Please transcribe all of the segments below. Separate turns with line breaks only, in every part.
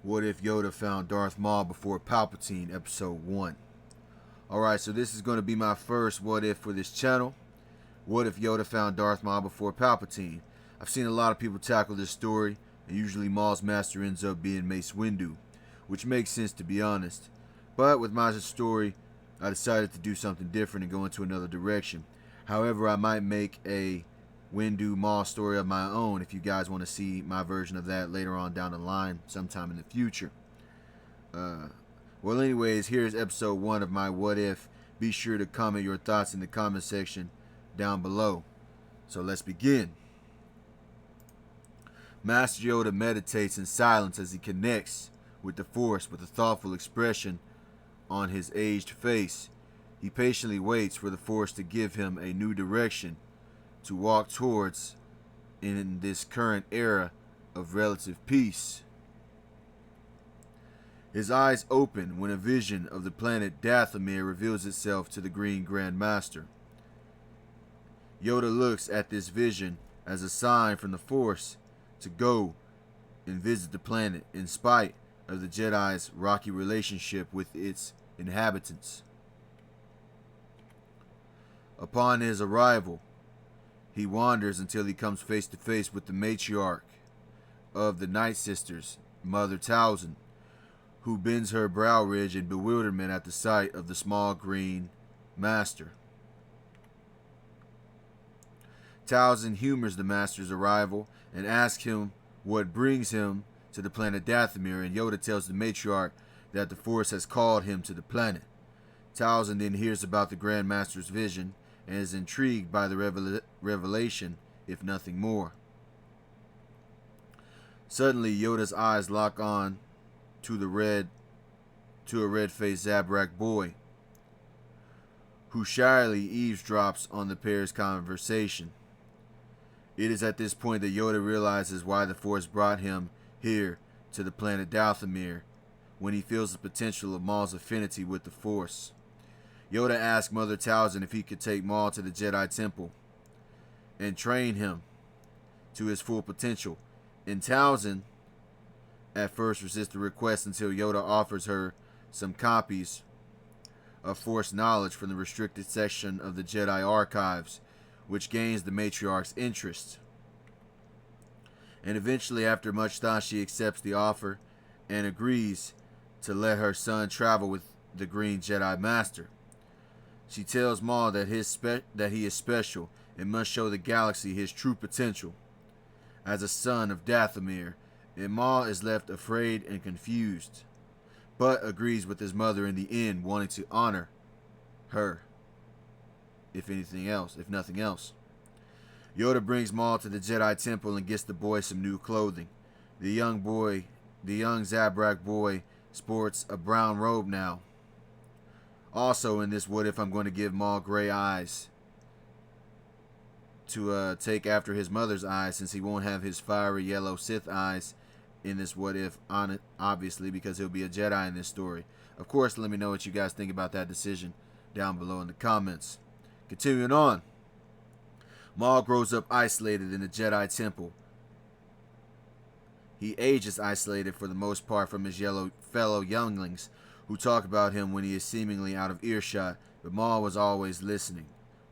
What if Yoda found Darth Maul before Palpatine, episode 1. Alright, so this is going to be my first what if for this channel. What if Yoda found Darth Maul before Palpatine? I've seen a lot of people tackle this story, and usually Maul's master ends up being Mace Windu, which makes sense to be honest. But with my story, I decided to do something different and go into another direction. However, I might make a Windu Maul story of my own if you guys want to see my version of that later on down the line, sometime in the future. Well, anyways, here's episode 1 of my what if. Be sure to comment your thoughts in the comment section down below. So let's begin. Master Yoda meditates in silence as he connects with the Force with a thoughtful expression on his aged face. He patiently waits for the Force to give him a new direction to walk towards in this current era of relative peace. His eyes open when a vision of the planet Dathomir reveals itself to the Green Grand Master. Yoda looks at this vision as a sign from the Force to go and visit the planet in spite of the Jedi's rocky relationship with its inhabitants. Upon his arrival, he wanders until he comes face to face with the matriarch of the Night Sisters, Mother Talzin, who bends her brow ridge in bewilderment at the sight of the small green master. Talzin humors the master's arrival and asks him what brings him to the planet Dathomir, and Yoda tells the matriarch that the Force has called him to the planet. Talzin then hears about the Grand Master's vision and is intrigued by the revelation, if nothing more. Suddenly, Yoda's eyes lock on to a red-faced Zabrak boy, who shyly eavesdrops on the pair's conversation. It is at this point that Yoda realizes why the Force brought him here to the planet Dathomir, when he feels the potential of Maul's affinity with the Force. Yoda asks Mother Talzin if he could take Maul to the Jedi Temple and train him to his full potential, and Talzin at first resists the request until Yoda offers her some copies of Force knowledge from the restricted section of the Jedi archives, which gains the matriarch's interest. And eventually, after much thought, she accepts the offer and agrees to let her son travel with the Green Jedi Master. She tells Maul that he is special and must show the galaxy his true potential as a son of Dathomir, and Maul is left afraid and confused, but agrees with his mother in the end, wanting to honor her, if nothing else. Yoda brings Maul to the Jedi Temple and gets the boy some new clothing. The young Zabrak boy sports a brown robe now. Also in this what if, I'm going to give Maul gray eyes to take after his mother's eyes, since he won't have his fiery yellow Sith eyes in this what if, obviously, because he'll be a Jedi in this story. Of course, let me know what you guys think about that decision down below in the comments. Continuing on, Maul grows up isolated in the Jedi Temple. He ages isolated for the most part from his fellow younglings, who talk about him when he is seemingly out of earshot, but Maul was always listening,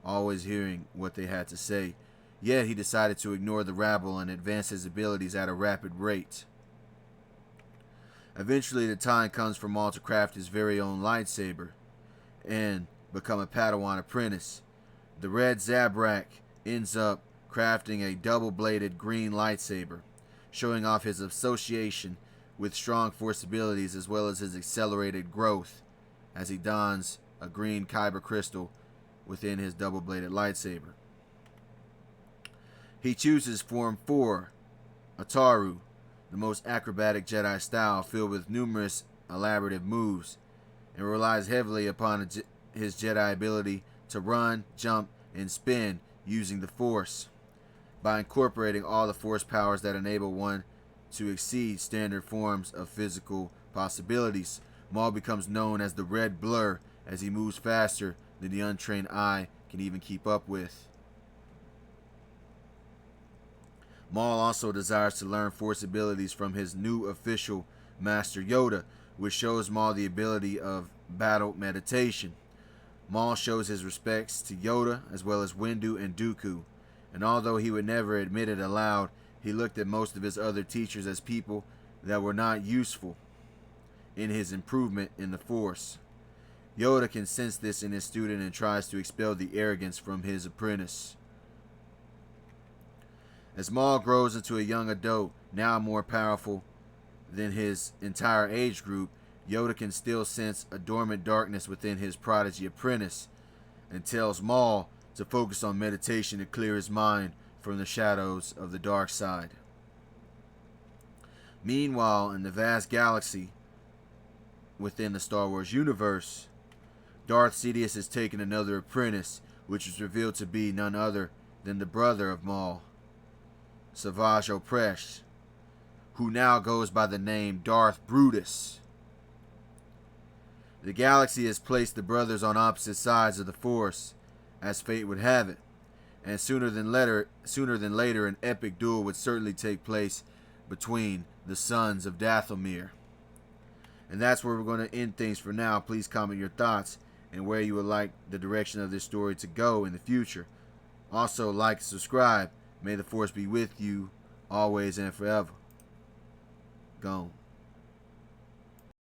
always hearing what they had to say. Yet he decided to ignore the rabble and advance his abilities at a rapid rate. Eventually, the time comes for Maul to craft his very own lightsaber and become a Padawan apprentice. The red Zabrak ends up crafting a double-bladed green lightsaber, showing off his association with strong Force abilities as well as his accelerated growth as he dons a green kyber crystal within his double-bladed lightsaber. He chooses Form 4, Ataru, the most acrobatic Jedi style filled with numerous elaborate moves, and relies heavily upon his Jedi ability to run, jump, and spin using the Force. By incorporating all the Force powers that enable one to exceed standard forms of physical possibilities, Maul becomes known as the Red Blur as he moves faster than the untrained eye can even keep up with. Maul also desires to learn Force abilities from his new official Master Yoda, which shows Maul the ability of battle meditation. Maul shows his respects to Yoda as well as Windu and Dooku, and although he would never admit it aloud, he looked at most of his other teachers as people that were not useful in his improvement in the Force. Yoda can sense this in his student and tries to expel the arrogance from his apprentice. As Maul grows into a young adult, now more powerful than his entire age group, Yoda can still sense a dormant darkness within his prodigy apprentice and tells Maul to focus on meditation to clear his mind from the shadows of the dark side. Meanwhile, in the vast galaxy within the Star Wars universe, Darth Sidious has taken another apprentice, which is revealed to be none other than the brother of Maul, Savage Opress, who now goes by the name Darth Brutus. The galaxy has placed the brothers on opposite sides of the Force, as fate would have it, and sooner than later an epic duel would certainly take place between the sons of Dathomir. And that's where we're going to end things for now. Please comment your thoughts and where you would like the direction of this story to go in the future. Also, like and subscribe. May the Force be with you always and forever. Gone.